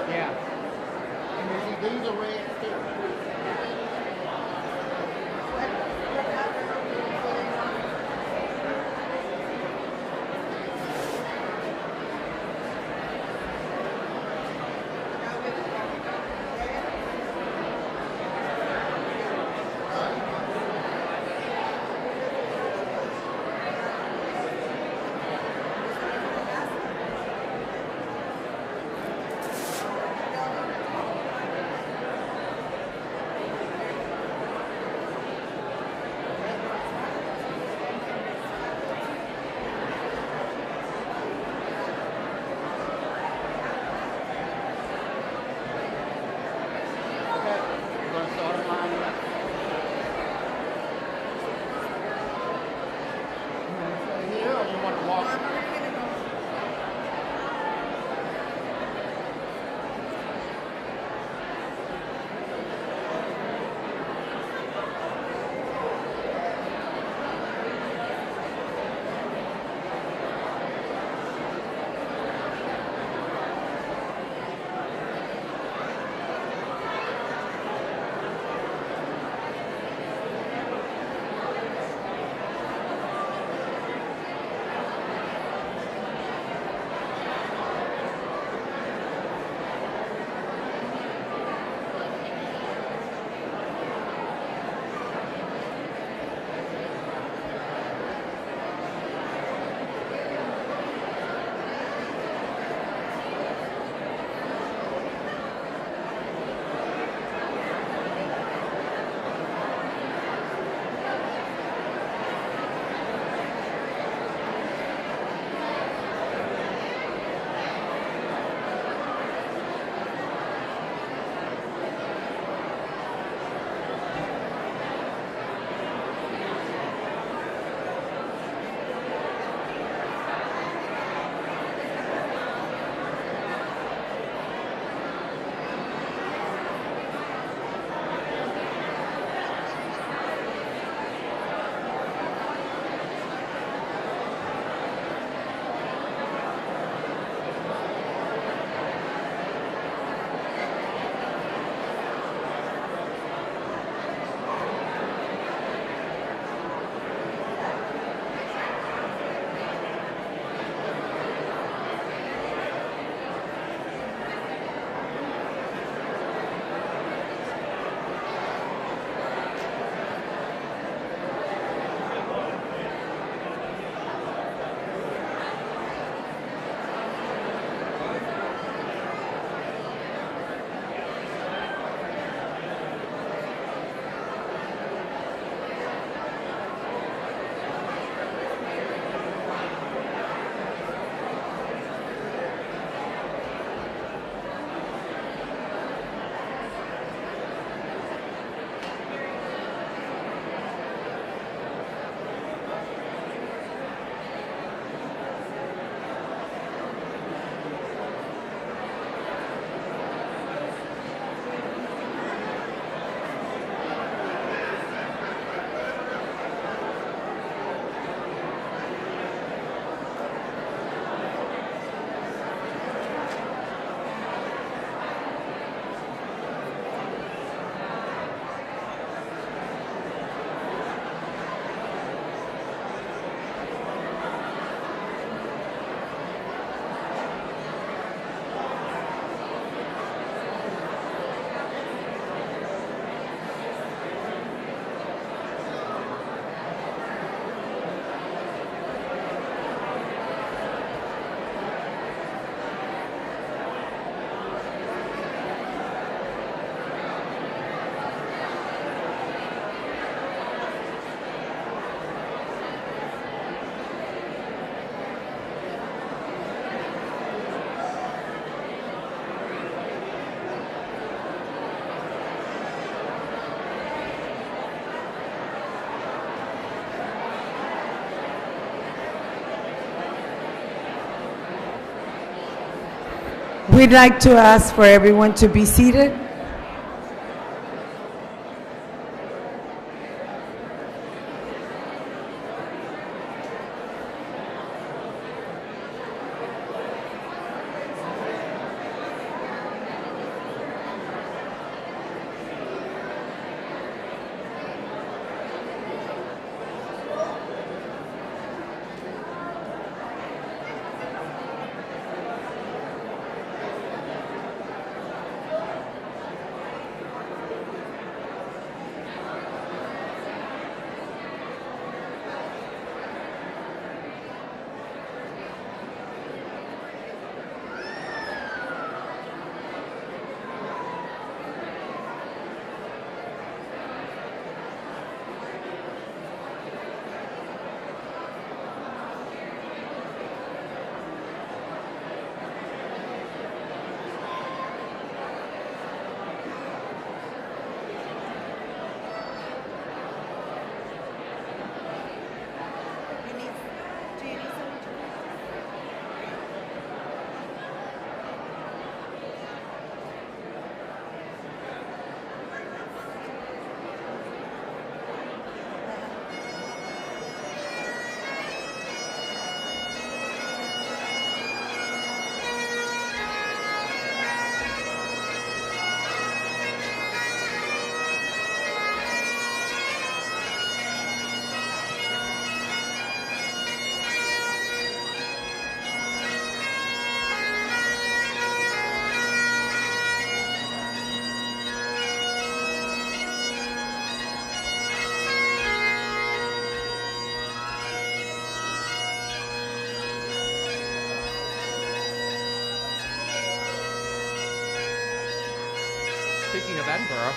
Yeah. And you see, these are red too. We'd like to ask for everyone to be seated. Speaking of Edinburgh.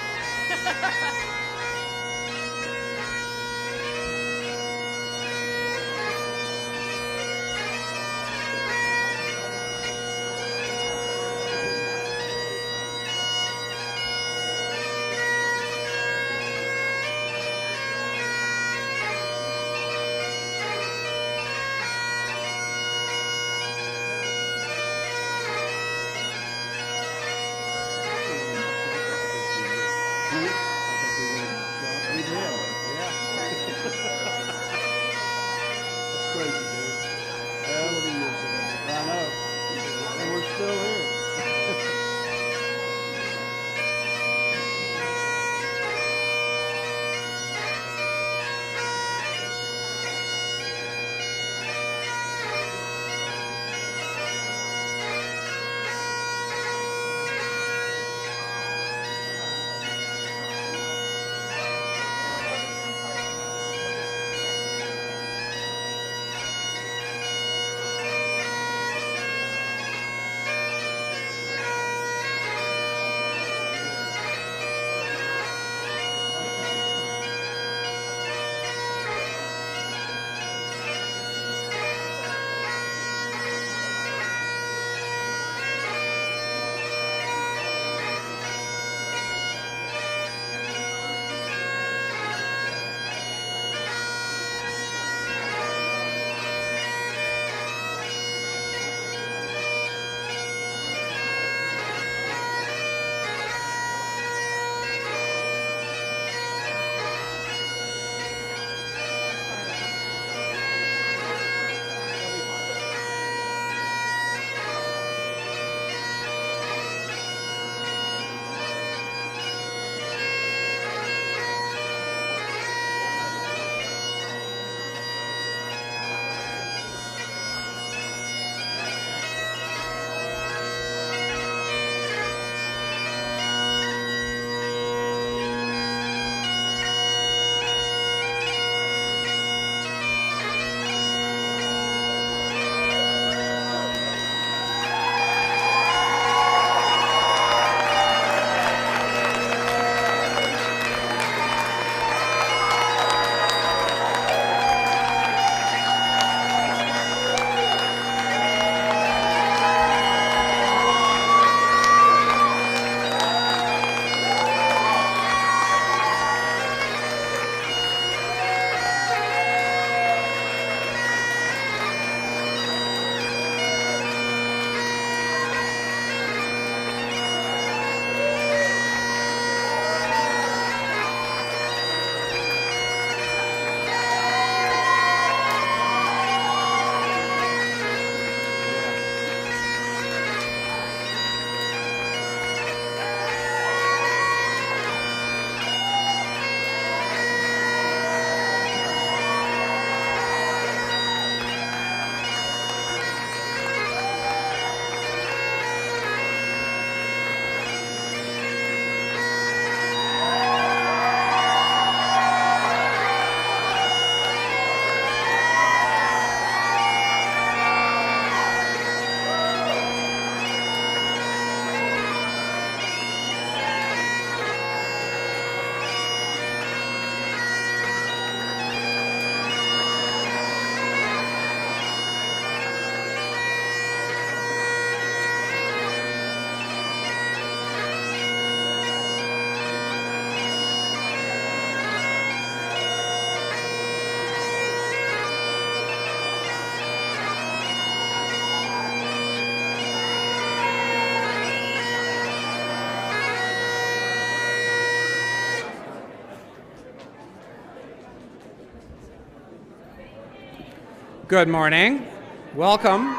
Good morning. Welcome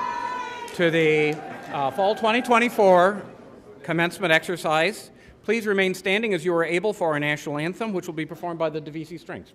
to the Fall 2024 Commencement exercise. Please remain standing as you are able for our national anthem, which will be performed by the DeVisi Strings.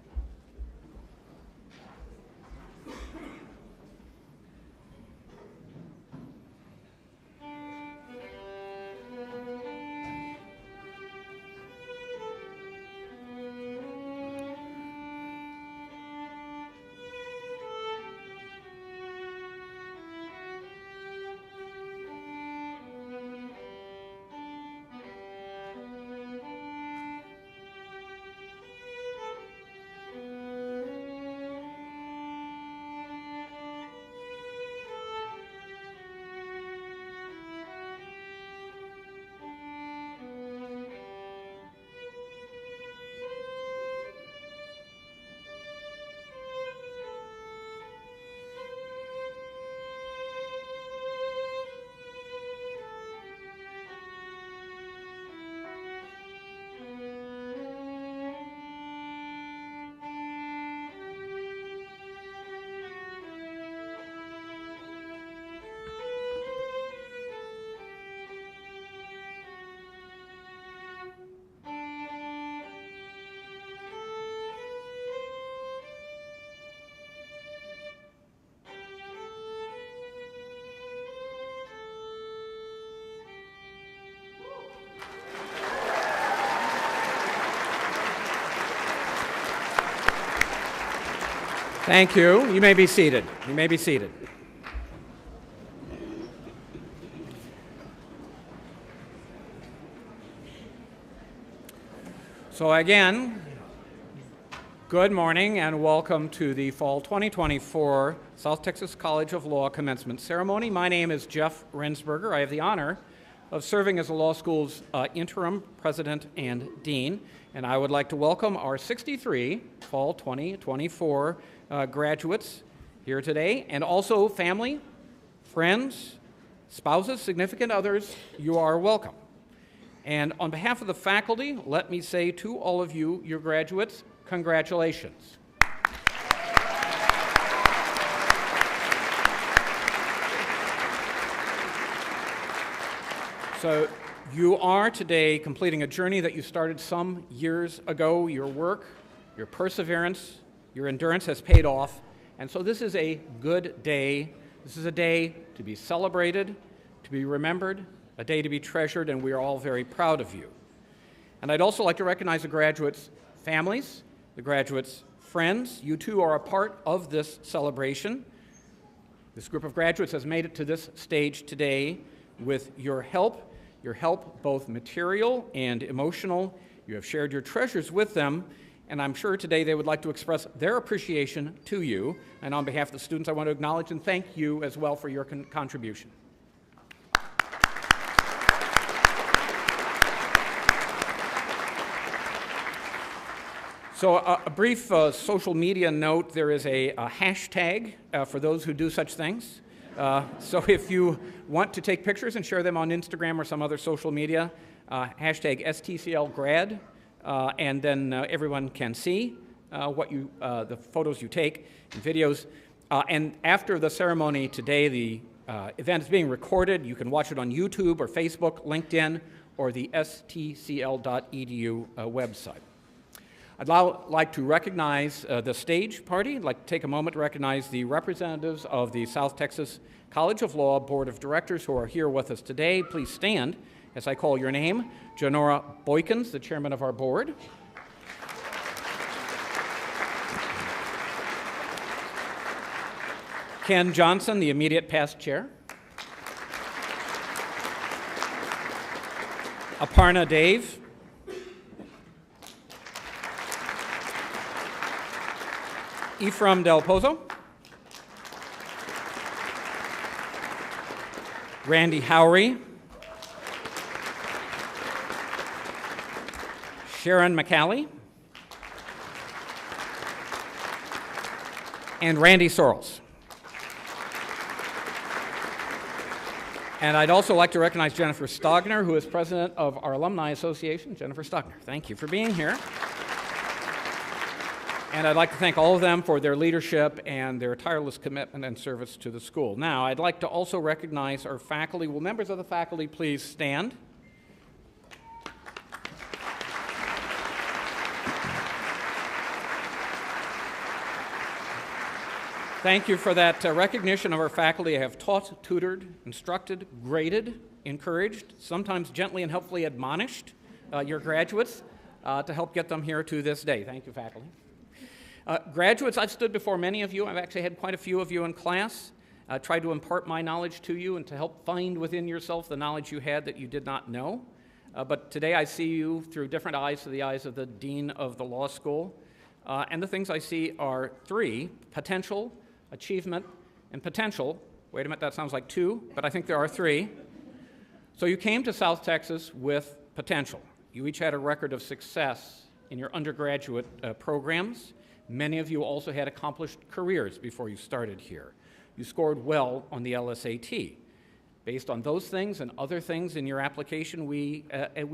Thank you. You may be seated. You may be seated. So again, good morning and welcome to the Fall 2024 South Texas College of Law Commencement Ceremony. My name is Jeff Rensberger. I have the honor of serving as the law school's interim president and dean, and I would like to welcome our 63 Fall 2024 graduates here today, and also family, friends, spouses, significant others. You are welcome. And on behalf of the faculty, let me say to all of you, your graduates, congratulations. So you are today completing a journey that you started some years ago. Your work, your perseverance, your endurance has paid off. And so this is a good day. This is a day to be celebrated, to be remembered, a day to be treasured, and we are all very proud of you. And I'd also like to recognize the graduates' families, the graduates' friends. You too are a part of this celebration. This group of graduates has made it to this stage today with your help both material and emotional. You have shared your treasures with them, and I'm sure today they would like to express their appreciation to you. And on behalf of the students, I want to acknowledge and thank you as well for your contribution. So a brief social media note, there is a hashtag for those who do such things. So if you want to take pictures and share them on Instagram or some other social media, hashtag STCLgrad, and then everyone can see the photos you take and videos. And after the ceremony today, the event is being recorded. You can watch it on YouTube or Facebook, LinkedIn, or the stcl.edu website. I'd now like to recognize the stage party. I'd like to take a moment to recognize the representatives of the South Texas College of Law Board of Directors who are here with us today. Please stand as I call your name. Janora Boykins, the chairman of our board. Ken Johnson, the immediate past chair. Aparna Dave. Ephraim Del Pozo, Randy Howry, Sharon McCallie, and Randy Sorrells. And I'd also like to recognize Jennifer Stogner, who is president of our Alumni Association. Jennifer Stogner, thank you for being here. And I'd like to thank all of them for their leadership and their tireless commitment and service to the school. Now, I'd like to also recognize our faculty. Will members of the faculty please stand? Thank you for that recognition of our faculty. I have taught, tutored, instructed, graded, encouraged, sometimes gently and helpfully admonished your graduates to help get them here to this day. Thank you, faculty. Graduates, I've stood before many of you. I've actually had quite a few of you in class. Tried to impart my knowledge to you and to help find within yourself the knowledge you had that you did not know. But today I see you through different eyes, through the eyes of the dean of the law school. And the things I see are three: potential, achievement, and potential. Wait a minute, that sounds like two, but I think there are three. So you came to South Texas with potential. You each had a record of success in your undergraduate programs. Many of you also had accomplished careers before you started here. You scored well on the LSAT. Based on those things and other things in your application, we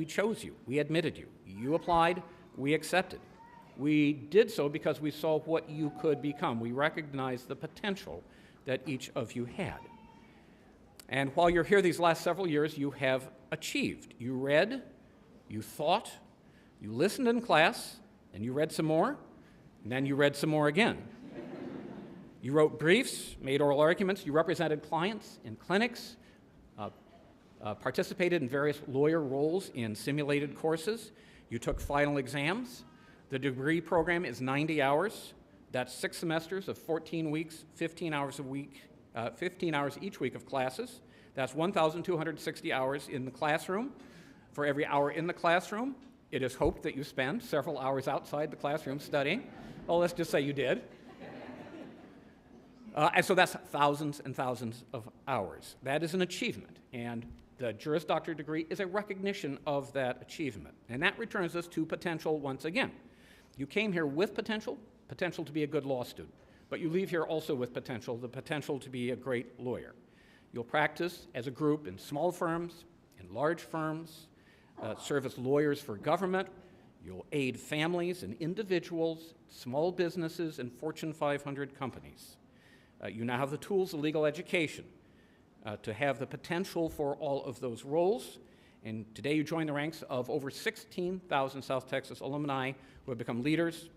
chose you. We admitted you. You applied. We accepted. We did so because we saw what you could become. We recognized the potential that each of you had. And while you're here these last several years, you have achieved. You read, you thought, you listened in class, and you read some more, and then you read some more again. You wrote briefs, made oral arguments, you represented clients in clinics, participated in various lawyer roles in simulated courses. You took final exams. The degree program is 90 hours. That's 6 semesters of 14 weeks, 15 hours a week, 15 hours each week of classes. That's 1,260 hours in the classroom. For every hour in the classroom, it is hoped that you spend several hours outside the classroom studying. Well, let's just say you did. And so that's thousands and thousands of hours. That is an achievement, and the Juris Doctor degree is a recognition of that achievement. And that returns us to potential once again. You came here with potential to be a good law student, but you leave here also with potential, the potential to be a great lawyer. You'll practice as a group in small firms, in large firms, serve as lawyers for government. You'll aid families and individuals, small businesses, and Fortune 500 companies. You now have the tools of legal education to have the potential for all of those roles. And today you join the ranks of over 16,000 South Texas alumni who have become leaders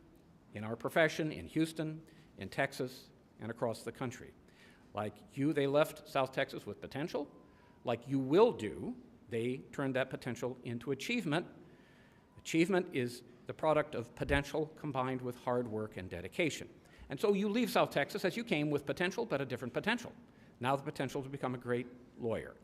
in our profession in Houston, in Texas, and across the country. Like you, they left South Texas with potential. Like you will do, they turned that potential into achievement. Achievement is the product of potential combined with hard work and dedication. And so you leave South Texas as you came with potential, but a different potential. Now the potential to become a great lawyer.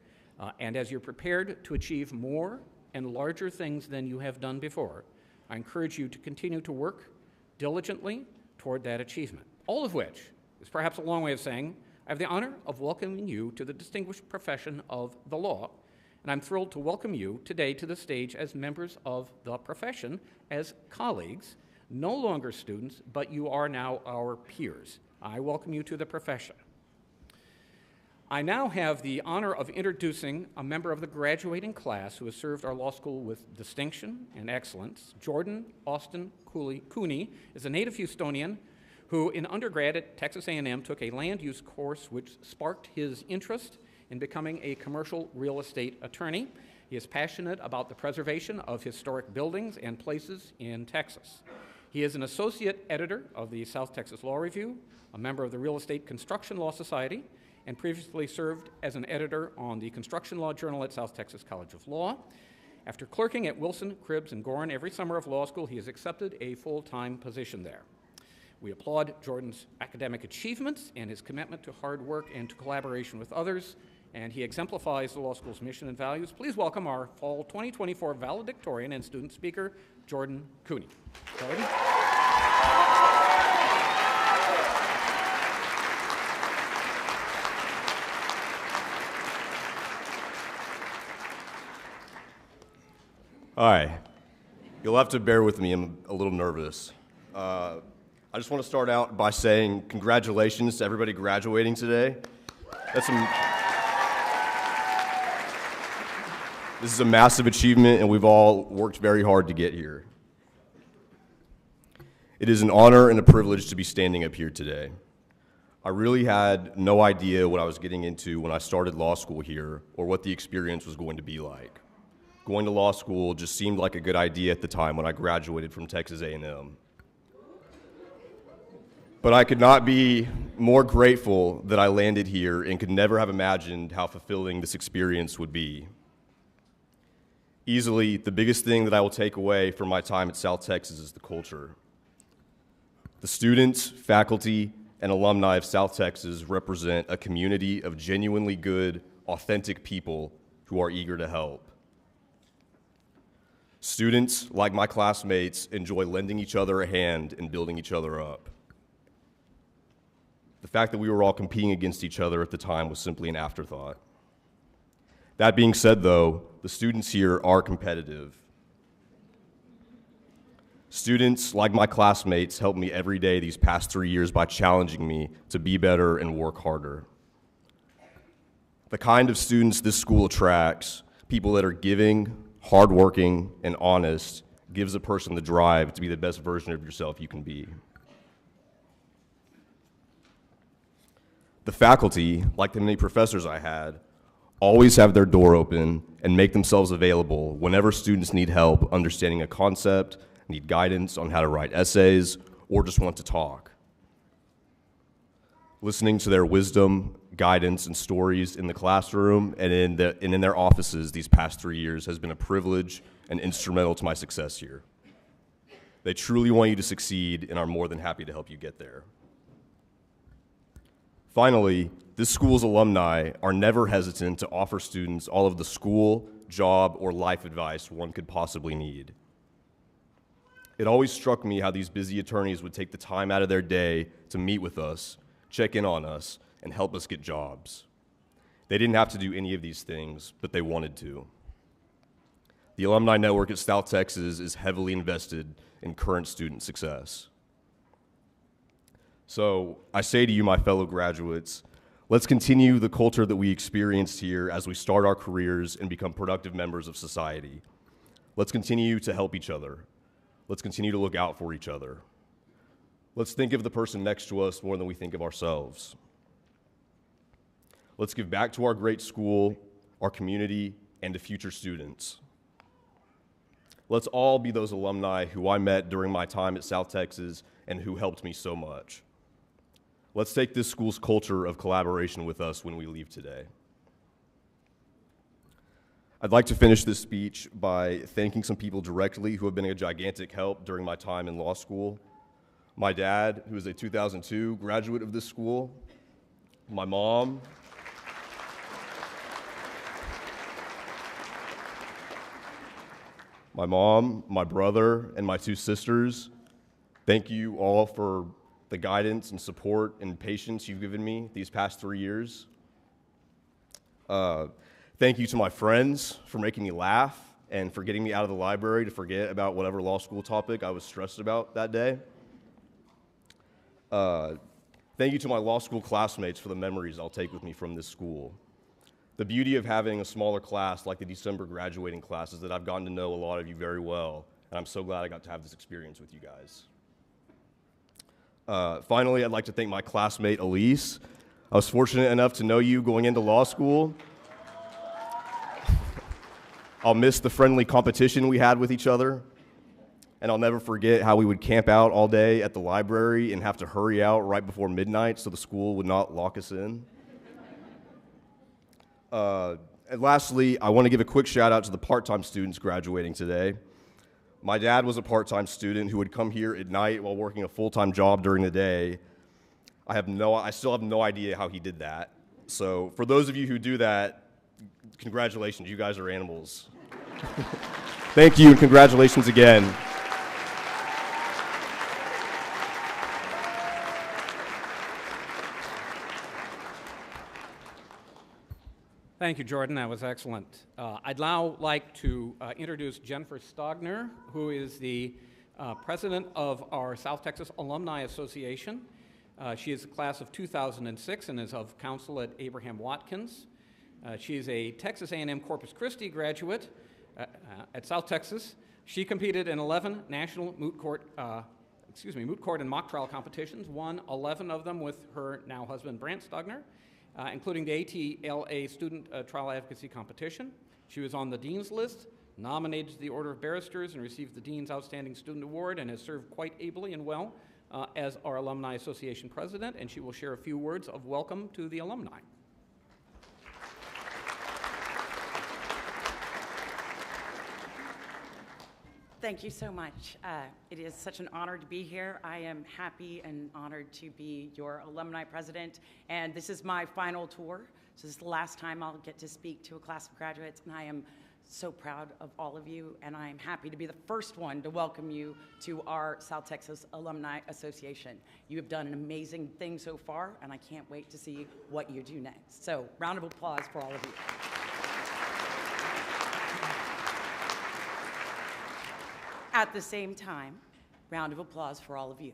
And as you're prepared to achieve more and larger things than you have done before, I encourage you to continue to work diligently toward that achievement. All of which is perhaps a long way of saying, I have the honor of welcoming you to the distinguished profession of the law, and I'm thrilled to welcome you today to the stage as members of the profession, as colleagues, no longer students, but you are now our peers. I welcome you to the profession. I now have the honor of introducing a member of the graduating class who has served our law school with distinction and excellence. Jordan Austin Cooney is a native Houstonian who in undergrad at Texas A&M took a land use course which sparked his interest in becoming a commercial real estate attorney. He is passionate about the preservation of historic buildings and places in Texas. He is an associate editor of the South Texas Law Review, a member of the Real Estate Construction Law Society, and previously served as an editor on the Construction Law Journal at South Texas College of Law. After clerking at Wilson, Cribbs, and Gorin every summer of law school, he has accepted a full-time position there. We applaud Jordan's academic achievements and his commitment to hard work and to collaboration with others, and he exemplifies the law school's mission and values. Please welcome our Fall 2024 valedictorian and student speaker, Jordan Cooney. Jordan? Hi. You'll have to bear with me. I'm a little nervous. I just want to start out by saying congratulations to everybody graduating today. This is a massive achievement, and we've all worked very hard to get here. It is an honor and a privilege to be standing up here today. I really had no idea what I was getting into when I started law school here or what the experience was going to be like. Going to law school just seemed like a good idea at the time when I graduated from Texas A&M. But I could not be more grateful that I landed here and could never have imagined how fulfilling this experience would be. Easily, the biggest thing that I will take away from my time at South Texas is the culture. The students, faculty, and alumni of South Texas represent a community of genuinely good, authentic people who are eager to help. Students, like my classmates, enjoy lending each other a hand and building each other up. The fact that we were all competing against each other at the time was simply an afterthought. That being said, though, the students here are competitive. Students, like my classmates, helped me every day these past 3 years by challenging me to be better and work harder. The kind of students this school attracts, people that are giving, hardworking, and honest, gives a person the drive to be the best version of yourself you can be. The faculty, like the many professors I had, always have their door open and make themselves available whenever students need help understanding a concept, need guidance on how to write essays, or just want to talk. Listening to their wisdom, guidance, and stories in the classroom and in their offices these past 3 years has been a privilege and instrumental to my success here. They truly want you to succeed and are more than happy to help you get there. Finally, this school's alumni are never hesitant to offer students all of the school, job, or life advice one could possibly need. It always struck me how these busy attorneys would take the time out of their day to meet with us, check in on us, and help us get jobs. They didn't have to do any of these things, but they wanted to. The Alumni Network at South Texas is heavily invested in current student success. So I say to you, my fellow graduates, let's continue the culture that we experienced here as we start our careers and become productive members of society. Let's continue to help each other. Let's continue to look out for each other. Let's think of the person next to us more than we think of ourselves. Let's give back to our great school, our community, and to future students. Let's all be those alumni who I met during my time at South Texas and who helped me so much. Let's take this school's culture of collaboration with us when we leave today. I'd like to finish this speech by thanking some people directly who have been a gigantic help during my time in law school. My dad, who is a 2002 graduate of this school, my mom, my brother, and my two sisters. Thank you all for the guidance and support and patience you've given me these past 3 years. Thank you to my friends for making me laugh and for getting me out of the library to forget about whatever law school topic I was stressed about that day. Thank you to my law school classmates for the memories I'll take with me from this school. The beauty of having a smaller class like the December graduating class is that I've gotten to know a lot of you very well, and I'm so glad I got to have this experience with you guys. Finally, I'd like to thank my classmate, Elise. I was fortunate enough to know you going into law school. I'll miss the friendly competition we had with each other, and I'll never forget how we would camp out all day at the library and have to hurry out right before midnight so the school would not lock us in. And lastly, I want to give a quick shout out to the part-time students graduating today. My dad was a part-time student who would come here at night while working a full-time job during the day. I still have no idea how he did that. So for those of you who do that, congratulations, you guys are animals. Thank you, and congratulations again. Thank you, Jordan. That was excellent. I'd now like to introduce Jennifer Stogner, who is the president of our South Texas Alumni Association. She is a class of 2006 and is of counsel at Abraham Watkins. She is a Texas A&M Corpus Christi graduate at South Texas. She competed in 11 national moot court and mock trial competitions, won 11 of them with her now husband, Brant Stogner, including the ATLA Student Trial Advocacy Competition. She was on the Dean's List, nominated to the Order of Barristers, and received the Dean's Outstanding Student Award, and has served quite ably and well as our Alumni Association president, and she will share a few words of welcome to the alumni. Thank you so much. It is such an honor to be here. I am happy and honored to be your alumni president, and this is my final tour. So this is the last time I'll get to speak to a class of graduates, and I am so proud of all of you, and I am happy to be the first one to welcome you to our South Texas Alumni Association. You have done an amazing thing so far, and I can't wait to see what you do next. So round of applause for all of you. At the same time, round of applause for all of you.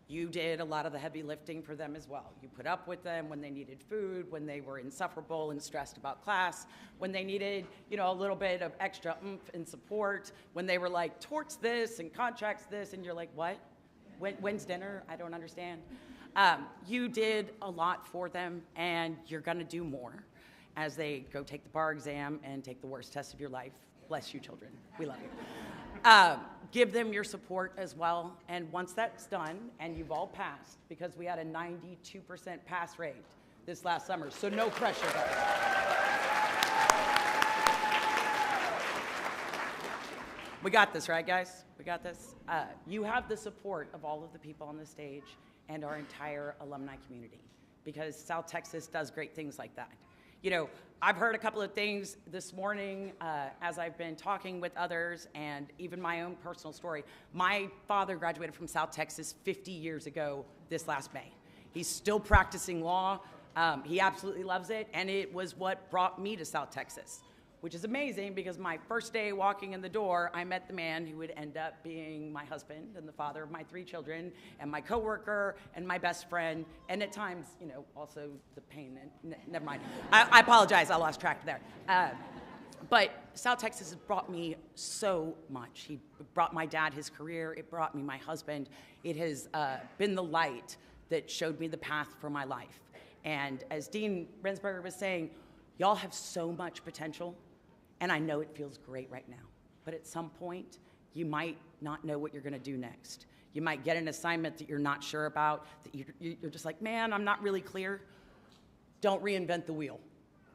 You did a lot of the heavy lifting for them as well. You put up with them when they needed food, when they were insufferable and stressed about class, when they needed, a little bit of extra oomph and support, when they were like, torts this and contracts this, and you're like, what? When's dinner? I don't understand. You did a lot for them, and you're gonna do more as they go take the bar exam and take the worst test of your life. Bless you, children. We love you. Give them your support as well, and once that's done, and you've all passed, because we had a 92% pass rate this last summer, so no pressure guys. We got this, right, guys? We got this. You have the support of all of the people on the stage and our entire alumni community, because South Texas does great things like that. You know, I've heard a couple of things this morning as I've been talking with others, and even my own personal story. My father graduated from South Texas 50 years ago this last May. He's still practicing law. He absolutely loves it, and it was what brought me to South Texas, which is amazing because my first day walking in the door, I met the man who would end up being my husband and the father of my 3 children and my coworker and my best friend, and at times, you know, also the pain. Never mind. I apologize. I lost track there. But South Texas has brought me so much. He brought my dad his career. It brought me my husband. It has been the light that showed me the path for my life. And as Dean Rensberger was saying, y'all have so much potential. And I know it feels great right now, but at some point, you might not know what you're going to do next. You might get an assignment that you're not sure about, that you're just like, man, I'm not really clear. Don't reinvent the wheel.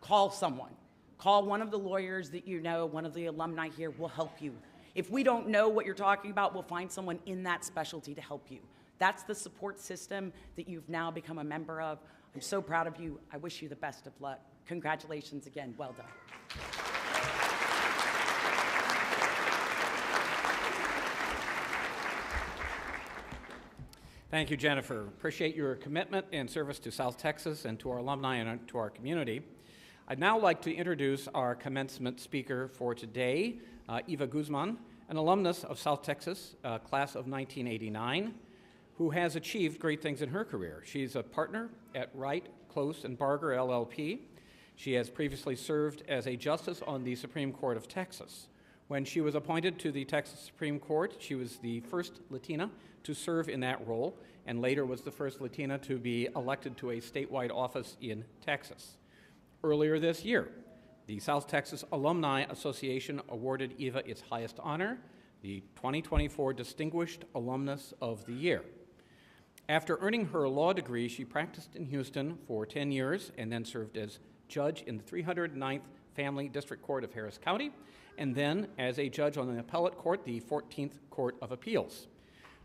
Call someone. Call one of the lawyers that you know, one of the alumni here will help you. If we don't know what you're talking about, we'll find someone in that specialty to help you. That's the support system that you've now become a member of. I'm so proud of you. I wish you the best of luck. Congratulations again. Well done. Thank you, Jennifer. Appreciate your commitment and service to South Texas and to our alumni and to our community. I'd now like to introduce our commencement speaker for today, Eva Guzman, an alumnus of South Texas, class of 1989, who has achieved great things in her career. She's a partner at Wright, Close, and Barger, LLP. She has previously served as a justice on the Supreme Court of Texas. When she was appointed to the Texas Supreme Court, she was the first Latina to serve in that role, and later was the first Latina to be elected to a statewide office in Texas. Earlier this year, the South Texas Alumni Association awarded Eva its highest honor, the 2024 Distinguished Alumnus of the Year. After earning her law degree, she practiced in Houston for 10 years and then served as judge in the 309th Family District Court of Harris County, and then as a judge on the appellate court, the 14th Court of Appeals.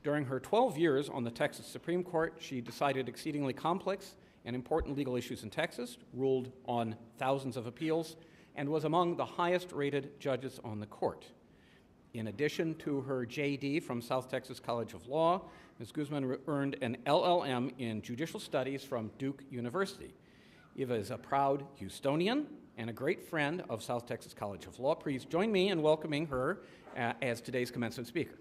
During her 12 years on the Texas Supreme Court, she decided exceedingly complex and important legal issues in Texas, ruled on thousands of appeals, and was among the highest-rated judges on the court. In addition to her JD from South Texas College of Law, Ms. Guzman earned an LLM in Judicial Studies from Duke University. Eva is a proud Houstonian and a great friend of South Texas College of Law. Please join me in welcoming her as today's commencement speaker.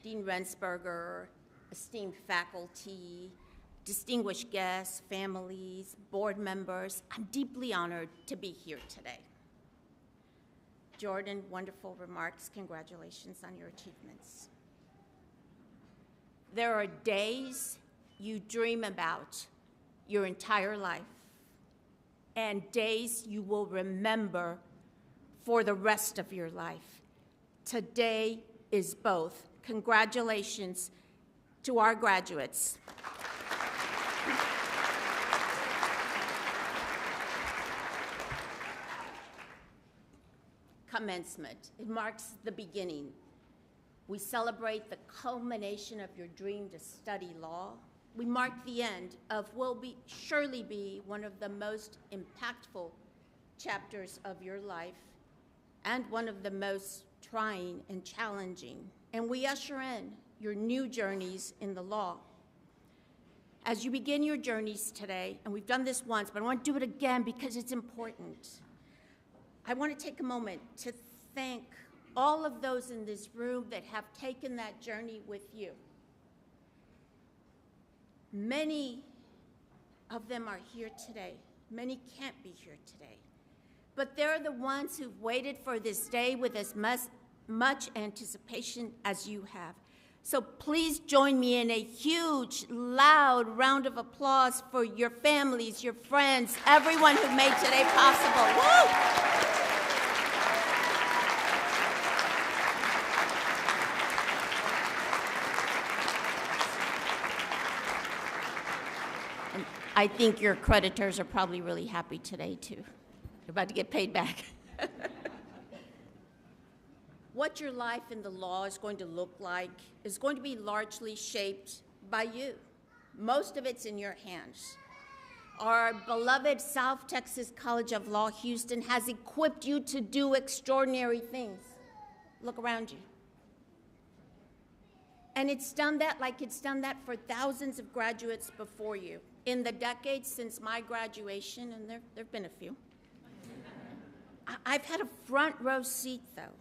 Dean Rensberger, esteemed faculty, distinguished guests, families, board members, I'm deeply honored to be here today. Jordan, wonderful remarks. Congratulations on your achievements. There are days you dream about your entire life, and days you will remember for the rest of your life. Today is both. Congratulations to our graduates. Commencement. It marks the beginning. We celebrate the culmination of your dream to study law. We mark the end of what will surely be one of the most impactful chapters of your life and one of the most trying and challenging. And we usher in your new journeys in the law. As you begin your journeys today, and we've done this once, but I want to do it again because it's important. I want to take a moment to thank all of those in this room that have taken that journey with you. Many of them are here today. Many can't be here today. But they're the ones who've waited for this day with as much anticipation as you have. So please join me in a huge, loud round of applause for your families, your friends, everyone who made today possible. Woo! I think your creditors are probably really happy today, too. You're about to get paid back. What your life in the law is going to look like is going to be largely shaped by you. Most of it's in your hands. Our beloved South Texas College of Law, Houston, has equipped you to do extraordinary things. Look around you. And it's done that like it's done that for thousands of graduates before you. In the decades since my graduation, and there have been a few, I've had a front row seat, though,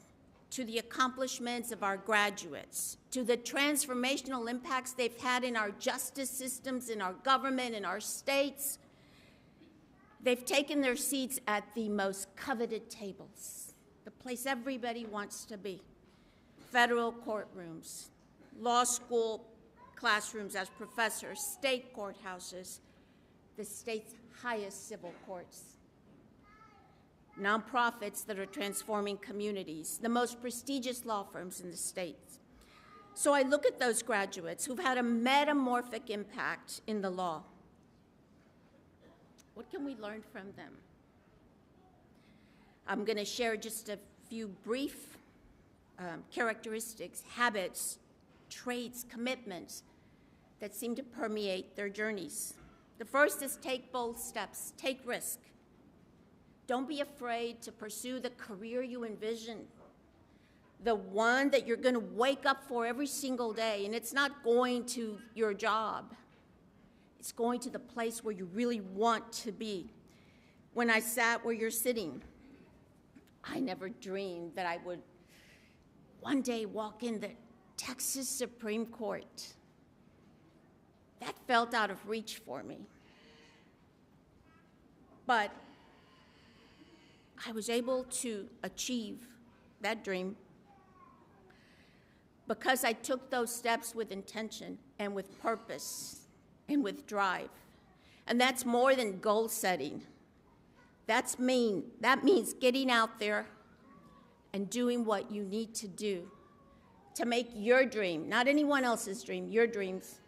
to the accomplishments of our graduates, to the transformational impacts they've had in our justice systems, in our government, in our states. They've taken their seats at the most coveted tables, the place everybody wants to be. Federal courtrooms, law school classrooms as professors, state courthouses, the state's highest civil courts, nonprofits that are transforming communities, the most prestigious law firms in the states. So I look at those graduates who've had a metamorphic impact in the law. What can we learn from them? I'm going to share just a few brief characteristics, habits, traits, commitments that seem to permeate their journeys. The first is take bold steps, take risk. Don't be afraid to pursue the career you envision, the one that you're going to wake up for every single day, and it's not going to your job. It's going to the place where you really want to be. When I sat where you're sitting, I never dreamed that I would one day walk in the Texas Supreme Court. That felt out of reach for me. But I was able to achieve that dream because I took those steps with intention and with purpose and with drive. And that's more than goal setting. That means getting out there and doing what you need to do to make your dream, not anyone else's dream, your dreams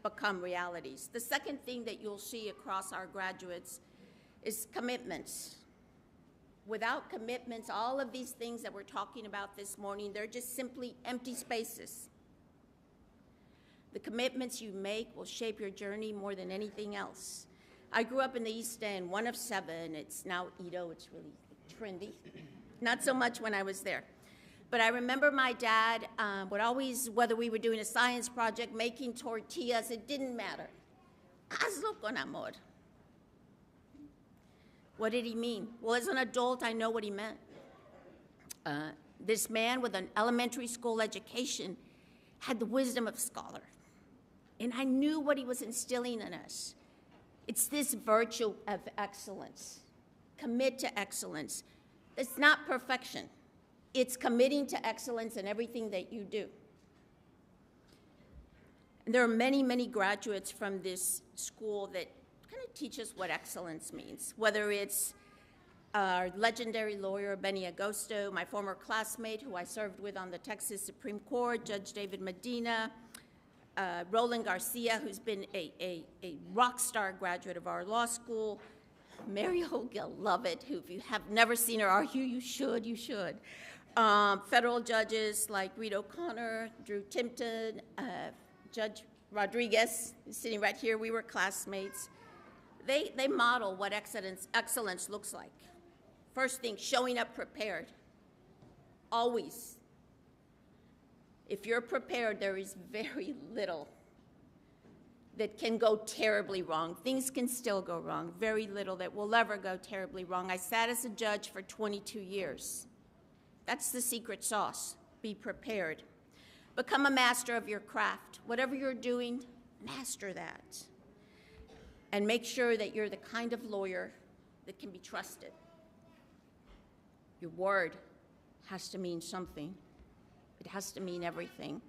become realities. The second thing that you'll see across our graduates is commitments. Without commitments, all of these things that we're talking about this morning, they're just simply empty spaces. The commitments you make will shape your journey more than anything else. I grew up in the East End, one of 7. It's now Edo, it's really trendy. Not so much when I was there. But I remember my dad would always, whether we were doing a science project, making tortillas, it didn't matter. Hazlo con amor. What did he mean? Well, as an adult, I know what he meant. This man with an elementary school education had the wisdom of a scholar. And I knew what he was instilling in us. It's this virtue of excellence. Commit to excellence. It's not perfection. It's committing to excellence in everything that you do. And there are many, many graduates from this school that kind of teach us what excellence means, whether it's our legendary lawyer, Benny Agosto, my former classmate who I served with on the Texas Supreme Court, Judge David Medina, Roland Garcia, who's been a rock star graduate of our law school, Mary Olga Lovett, who if you have never seen her argue, you should. Federal judges like Reed O'Connor, Drew Timpton, Judge Rodriguez, sitting right here, we were classmates. They model what excellence looks like. First thing, showing up prepared, always. If you're prepared, there is very little that can go terribly wrong. Things can still go wrong, very little that will ever go terribly wrong. I sat as a judge for 22 years. That's the secret sauce. Be prepared. Become a master of your craft. Whatever you're doing, master that. And make sure that you're the kind of lawyer that can be trusted. Your word has to mean something. It has to mean everything.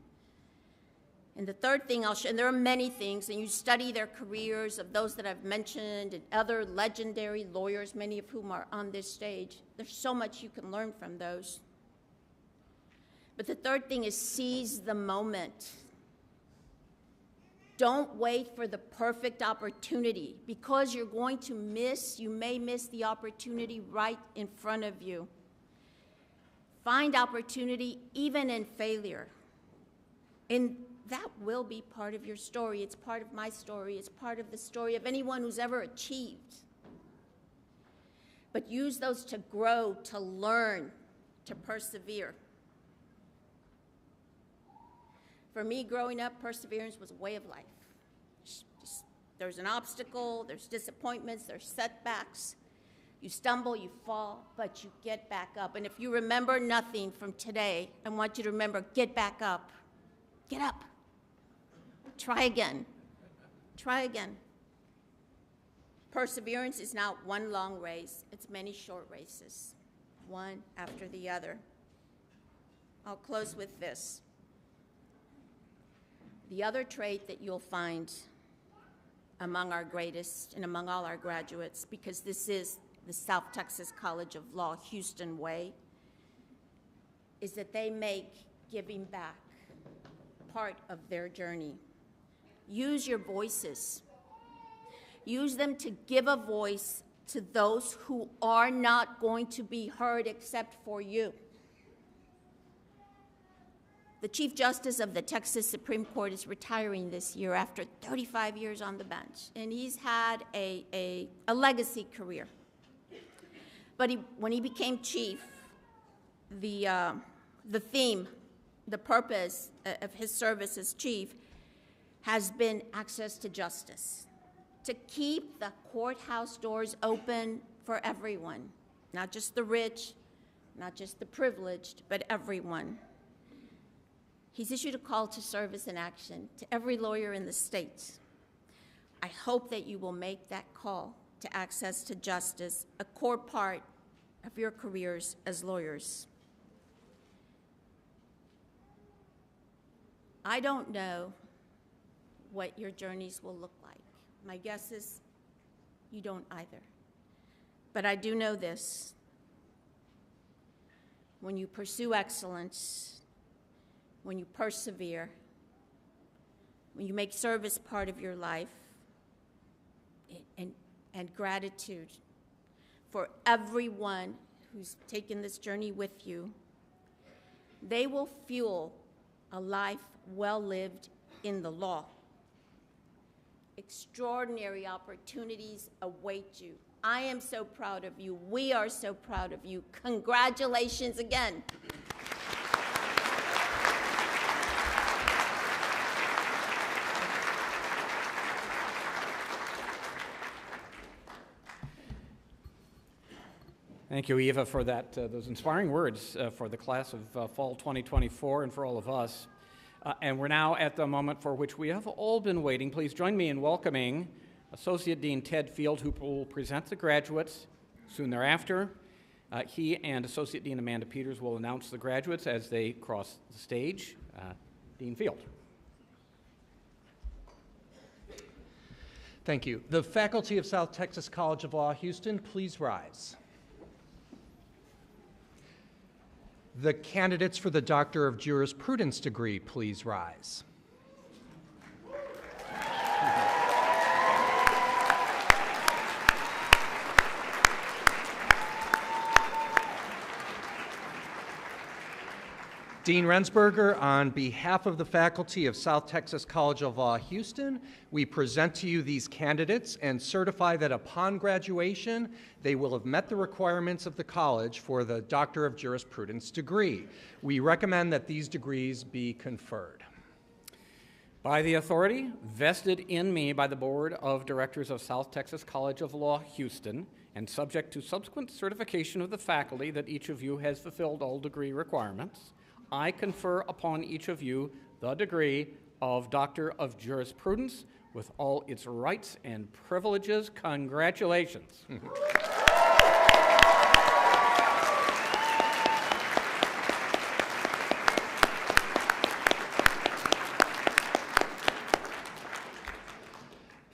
And the third thing I'll share, and there are many things, and you study their careers of those that I've mentioned and other legendary lawyers, many of whom are on this stage. There's so much you can learn from those. But the third thing is seize the moment. Don't wait for the perfect opportunity, because you may miss the opportunity right in front of you. Find opportunity even in failure. And that will be part of your story. It's part of my story. It's part of the story of anyone who's ever achieved. But use those to grow, to learn, to persevere. For me, growing up, perseverance was a way of life. There's an obstacle, there's disappointments, there's setbacks. You stumble, you fall, but you get back up. And if you remember nothing from today, I want you to remember, get back up. Get up. Try again. Try again. Perseverance is not one long race, it's many short races, one after the other. I'll close with this. The other trait that you'll find among our greatest and among all our graduates, because this is the South Texas College of Law Houston way, is that they make giving back part of their journey. Use your voices. Use them to give a voice to those who are not going to be heard except for you. The Chief Justice of the Texas Supreme Court is retiring this year after 35 years on the bench, and he's had a legacy career. But when he became chief, the theme, the purpose of his service as chief has been access to justice, to keep the courthouse doors open for everyone, not just the rich, not just the privileged, but everyone. He's issued a call to service and action to every lawyer in the state. I hope that you will make that call to access to justice a core part of your careers as lawyers. I don't know what your journeys will look like. My guess is you don't either. But I do know this. When you pursue excellence, when you persevere, when you make service part of your life, and gratitude for everyone who's taken this journey with you, they will fuel a life well lived in the law. Extraordinary opportunities await you. I am so proud of you. We are so proud of you. Congratulations again. Thank you, Eva, for that, those inspiring words for the class of fall 2024 and for all of us. And we're now at the moment for which we have all been waiting. Please join me in welcoming Associate Dean Ted Field, who will present the graduates soon thereafter. He and Associate Dean Amanda Peters will announce the graduates as they cross the stage. Dean Field. Thank you. The faculty of South Texas College of Law, Houston, please rise. The candidates for the Doctor of Jurisprudence degree, please rise. Dean Rensberger, on behalf of the faculty of South Texas College of Law, Houston, we present to you these candidates and certify that upon graduation, they will have met the requirements of the college for the Doctor of Jurisprudence degree. We recommend that these degrees be conferred. By the authority vested in me by the Board of Directors of South Texas College of Law, Houston, and subject to subsequent certification of the faculty that each of you has fulfilled all degree requirements, I confer upon each of you the degree of Doctor of Jurisprudence with all its rights and privileges. Congratulations.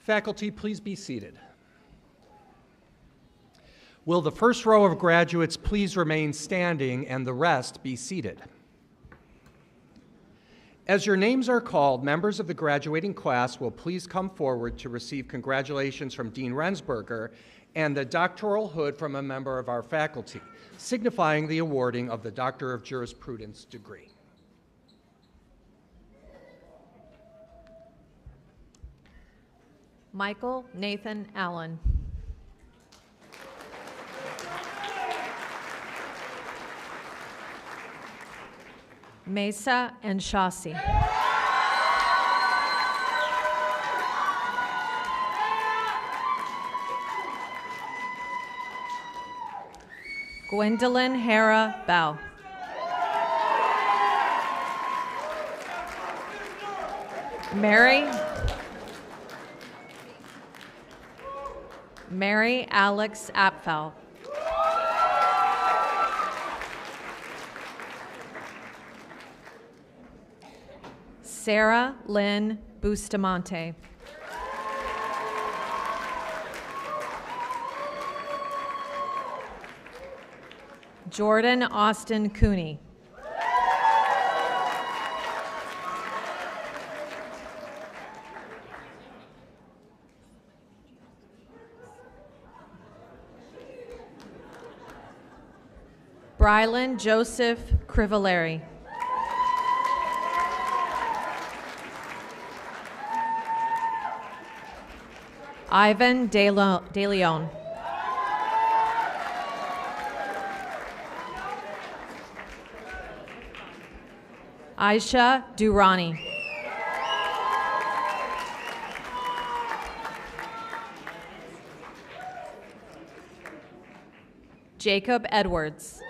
Faculty, please be seated. Will the first row of graduates please remain standing and the rest be seated? As your names are called, members of the graduating class will please come forward to receive congratulations from Dean Rensberger and the doctoral hood from a member of our faculty, signifying the awarding of the Doctor of Jurisprudence degree. Michael Nathan Allen. Mesa and Shasi. Gwendolyn Hera Bell. Mary Alex Apfel. Sarah Lynn Bustamante. Jordan Austin Cooney. Brylan Joseph Crivelleri. Ivan De Leon. Aisha Durrani. Jacob Edwards.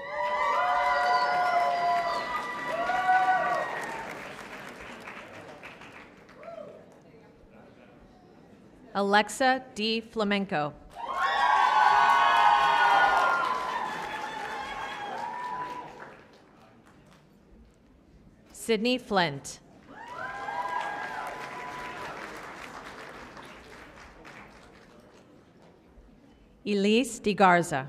Alexa D. Flamenco. Sydney Flint. Elise De Garza.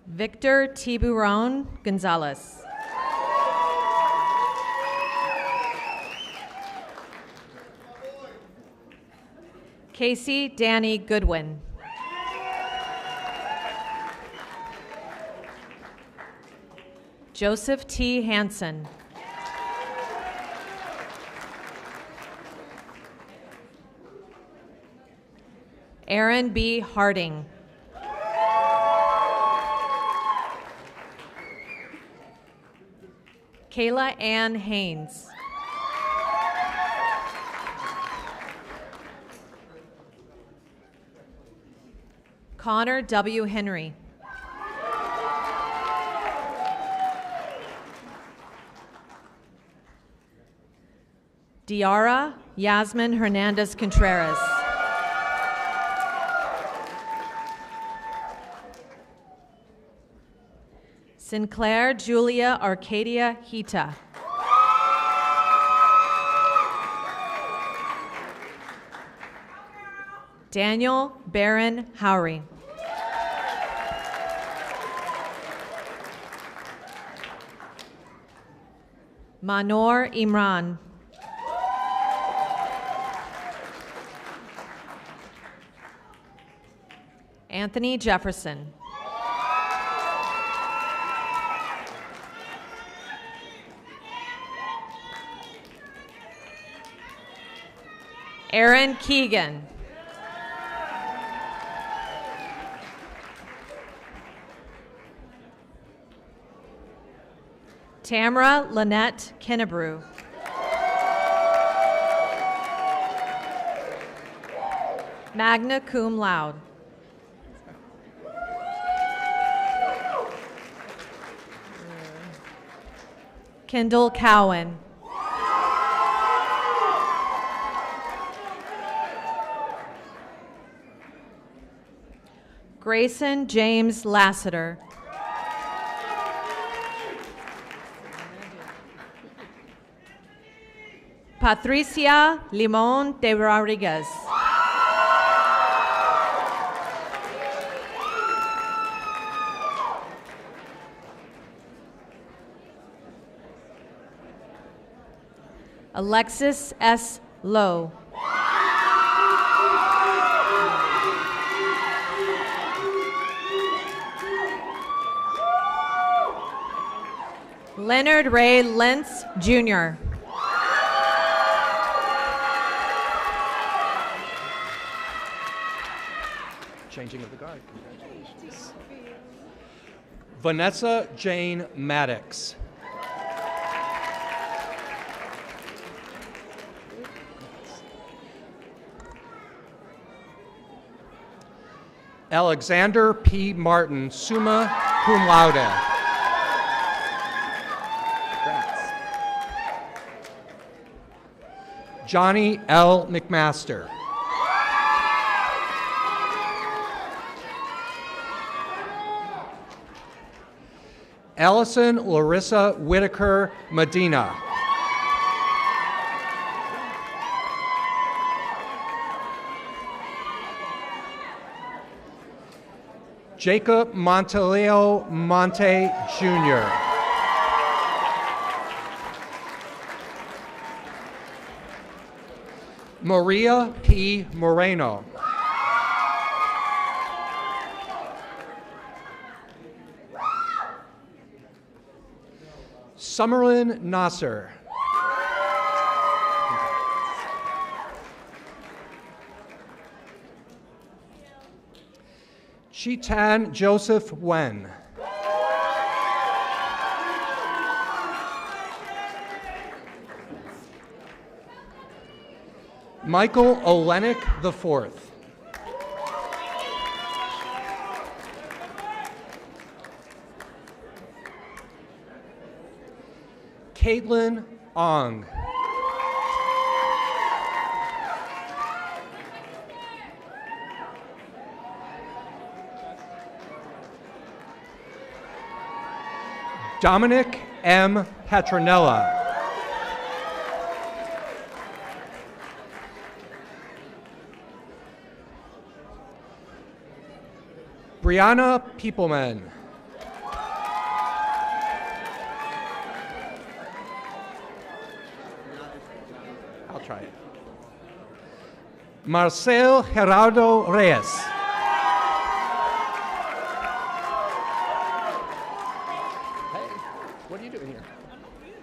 Victor Tiburon Gonzalez. Casey Danny Goodwin. Joseph T. Hansen. Aaron B. Harding. Kayla Ann Haynes. Connor W. Henry. Diara Yasmin Hernandez Contreras. Sinclair Julia Arcadia Hita. Daniel Barron Howry. Manor Imran. Anthony Jefferson. Aaron Keegan. Tamara Lynette Kennebrew. Magna cum laude. Kendall Cowan. Grayson James Lassiter. Patricia Limon de Rodriguez. Alexis S. Lowe. Leonard Ray Lentz, Jr. Changing of the guard. Congratulations. Vanessa Jane Maddox. Alexander P. Martin, summa cum laude. Congrats. Johnny L. McMaster. Allison Larissa Whitaker Medina. Jacob Monteleo Monte Jr. Maria P. Moreno. Summerlin Nasser. Chitan Joseph Wen. Michael Olenek IV. Caitlin Ong. Dominic M. Petronella. Brianna Peopleman. I'll try it. Marcel Gerardo Reyes. What are you doing here?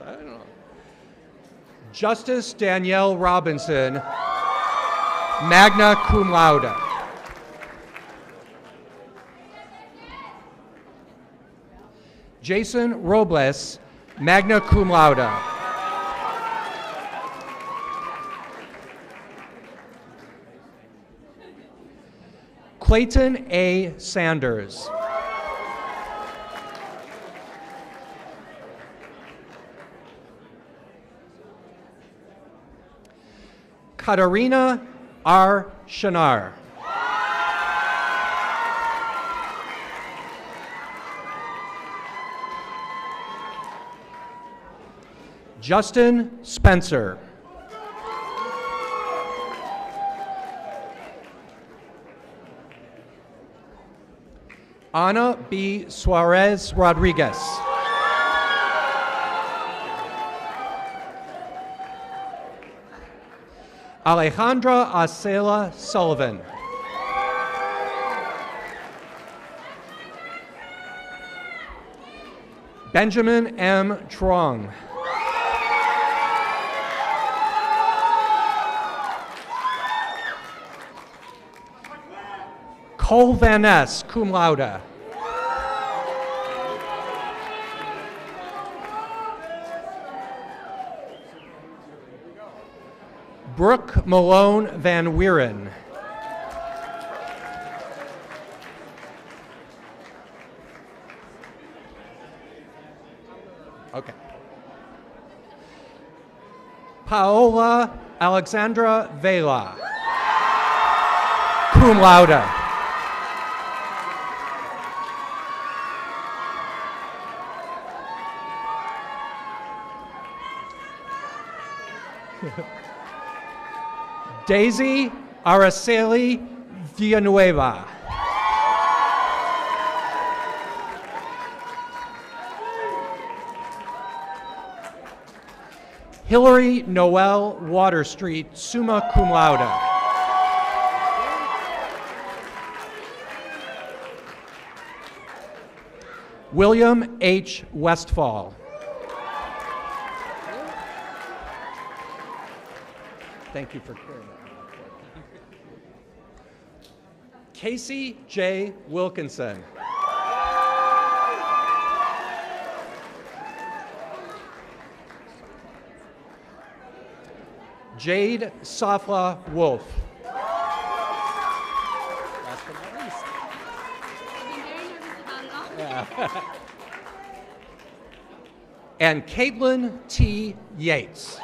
I don't know. Justice Danielle Robinson, magna cum laude. Jason Robles, magna cum laude. Clayton A. Sanders. Katarina R. Shanar. Justin Spencer. Ana B. Suarez Rodriguez. Alejandra Acela Sullivan. Benjamin M. Trong. Cole Van Ness, cum laude. Brooke Malone Van Wieren. Okay. Paola Alexandra Vela. Cum laude. Daisy Araceli Villanueva. Hillary Noel Water Street, summa cum laude. William H. Westfall. Thank you for carrying that. Casey J. Wilkinson. Jade Safla Wolf. Last but not least. I've been very nervous about it all. And Caitlin T. Yates.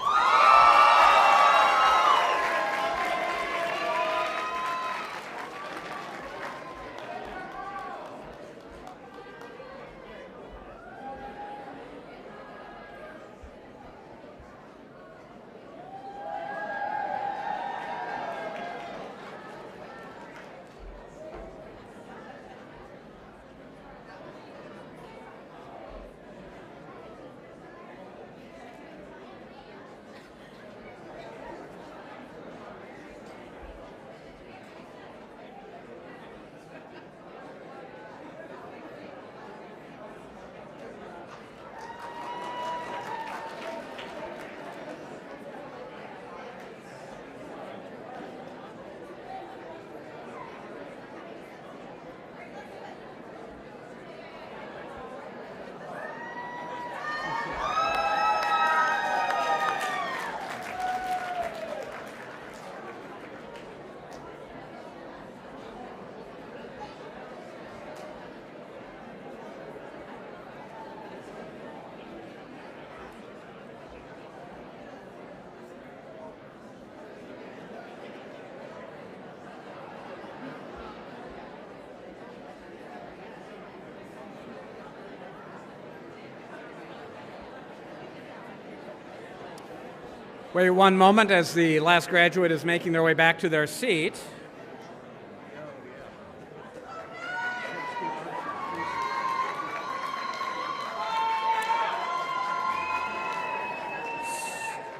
Wait one moment as the last graduate is making their way back to their seat.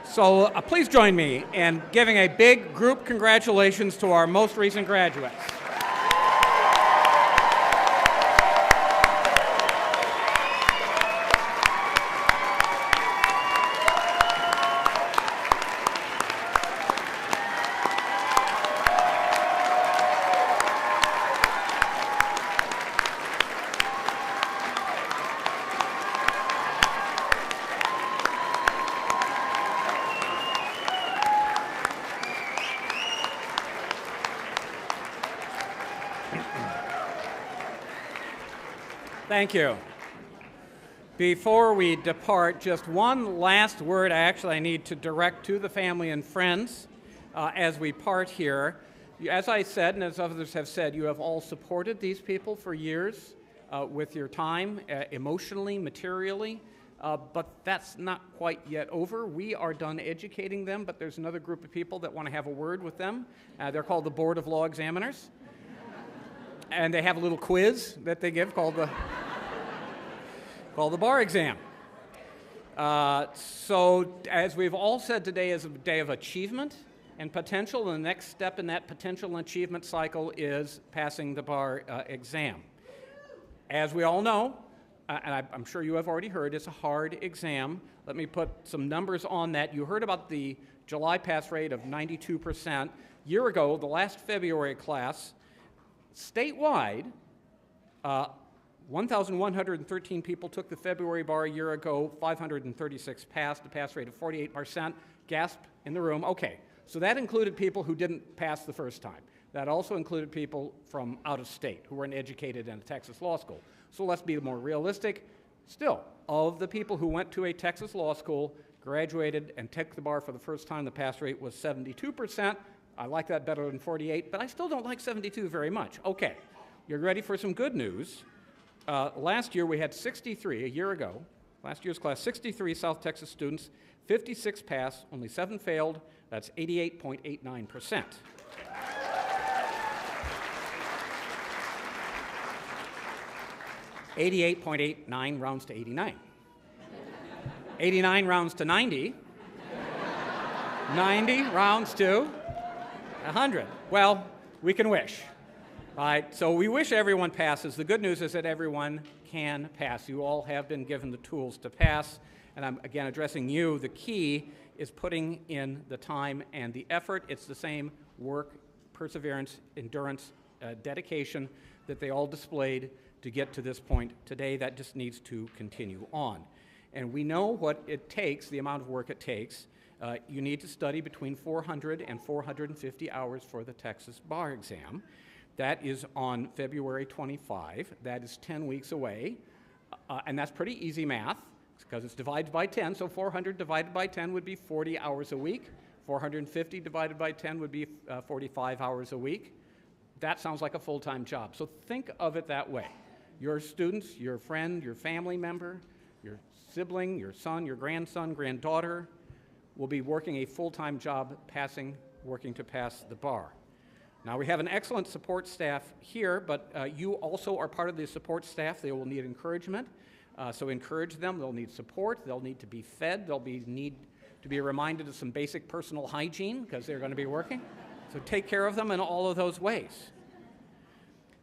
So please join me in giving a big group congratulations to our most recent graduates. Thank you. Before we depart, just one last word I need to direct to the family and friends as we part here. As I said, and as others have said, you have all supported these people for years with your time, emotionally, materially, but that's not quite yet over. We are done educating them, but there's another group of people that want to have a word with them. They're called the Board of Law Examiners. And they have a little quiz that they give called the bar exam. So as we've all said, today is a day of achievement and potential. And the next step in that potential achievement cycle is passing the bar exam. As we all know, and I'm sure you have already heard, it's a hard exam. Let me put some numbers on that. You heard about the July pass rate of 92%. A year ago, the last February class, statewide, 1,113 people took the February bar a year ago, 536 passed, a pass rate of 48%. Gasp in the room. Okay, so that included people who didn't pass the first time. That also included people from out of state who weren't educated in a Texas law school. So let's be more realistic. Still, of the people who went to a Texas law school, graduated, and took the bar for the first time, the pass rate was 72%. I like that better than 48, but I still don't like 72 very much. Okay, you're ready for some good news. Last year we had 63, a year ago, last year's class, 63 South Texas students, 56 passed, only 7 failed. That's 88.89%. $88.89 rounds to 89. 89 rounds to 90. 90 rounds to 100. Well, we can wish. All right, so we wish everyone passes. The good news is that everyone can pass. You all have been given the tools to pass. And I'm, again, addressing you. The key is putting in the time and the effort. It's the same work, perseverance, endurance, dedication that they all displayed to get to this point today. That just needs to continue on. And we know what it takes, the amount of work it takes. You need to study between 400 and 450 hours for the Texas bar exam. That is on February 25. That is 10 weeks away. And that's pretty easy math because it's divided by 10. So 400 divided by 10 would be 40 hours a week. 450 divided by 10 would be 45 hours a week. That sounds like a full-time job. So think of it that way. Your students, your friend, your family member, your sibling, your son, your grandson, granddaughter will be working a full-time job working to pass the bar. Now, we have an excellent support staff here, but you also are part of the support staff. They will need encouragement, so encourage them. They'll need support. They'll need to be fed. They'll need to be reminded of some basic personal hygiene because they're going to be working. So take care of them in all of those ways.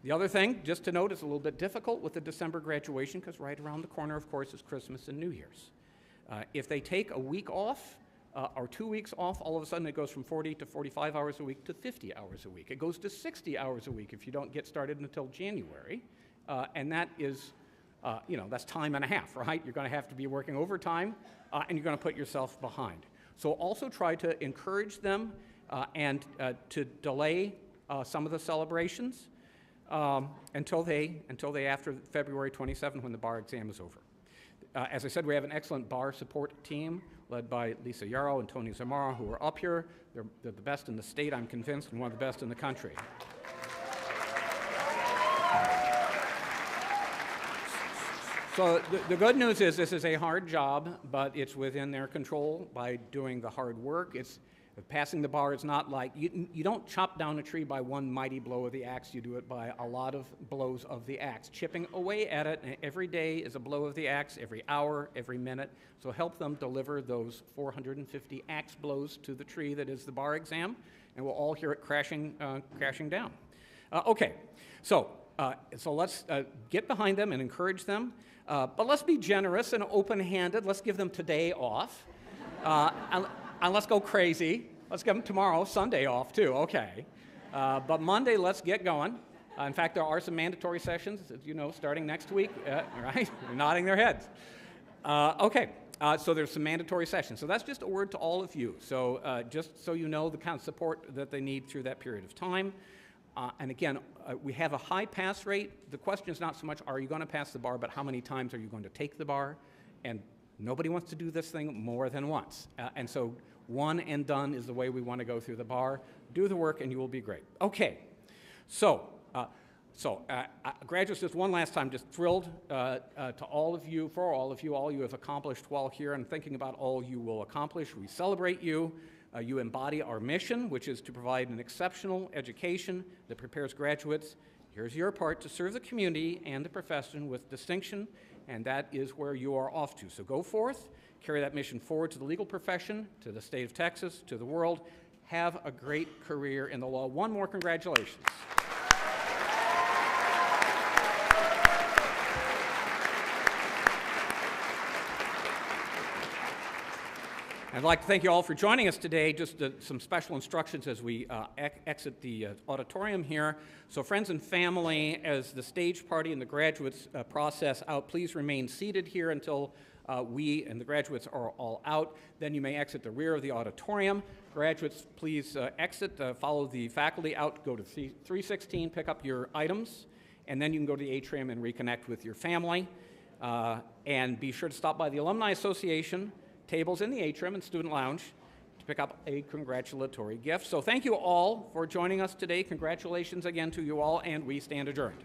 The other thing, just to note, is a little bit difficult with the December graduation because right around the corner, of course, is Christmas and New Year's. If they take a week off, or 2 weeks off, all of a sudden it goes from 40 to 45 hours a week to 50 hours a week. It goes to 60 hours a week if you don't get started until January. And that is, that's time and a half, right? You're going to have to be working overtime, and you're going to put yourself behind. So also try to encourage them and to delay some of the celebrations until they after February 27th when the bar exam is over. As I said, we have an excellent bar support team led by Lisa Yarrow and Tony Zamora, who are up here. They're the best in the state, I'm convinced, and one of the best in the country. So the good news is this is a hard job, but it's within their control by doing the hard work. Passing the bar is not like, you don't chop down a tree by one mighty blow of the axe, you do it by a lot of blows of the axe, chipping away at it, and every day is a blow of the axe, every hour, every minute. So help them deliver those 450 axe blows to the tree that is the bar exam, and we'll all hear it crashing down. Okay, so let's get behind them and encourage them, but let's be generous and open-handed. Let's give them today off. And let's go crazy. Let's give them tomorrow, Sunday off too, okay. But Monday, let's get going. In fact, there are some mandatory sessions, as you know, starting next week, right? They're nodding their heads. Okay, so there's some mandatory sessions. So that's just a word to all of you. So just so you know the kind of support that they need through that period of time. And again, we have a high pass rate. The question is not so much, are you going to pass the bar, but how many times are you going to take the bar? And nobody wants to do this thing more than once. And so one and done is the way we want to go through the bar. Do the work and you will be great. Okay, so graduates, just one last time, just thrilled to all of you, for all of you, all you have accomplished while here, and thinking about all you will accomplish. We celebrate you. You embody our mission, which is to provide an exceptional education that prepares graduates. Here's your part to serve the community and the profession with distinction, and that is where you are off to. So go forth, carry that mission forward to the legal profession, to the state of Texas, to the world. Have a great career in the law. One more congratulations. I'd like to thank you all for joining us today. Just some special instructions as we exit the auditorium here. So friends and family, as the stage party and the graduates process out, please remain seated here until we and the graduates are all out. Then you may exit the rear of the auditorium. Graduates, please exit, follow the faculty out, go to 316, pick up your items, and then you can go to the atrium and reconnect with your family. And be sure to stop by the Alumni Association tables in the atrium and student lounge to pick up a congratulatory gift. So thank you all for joining us today. Congratulations again to you all, and we stand adjourned.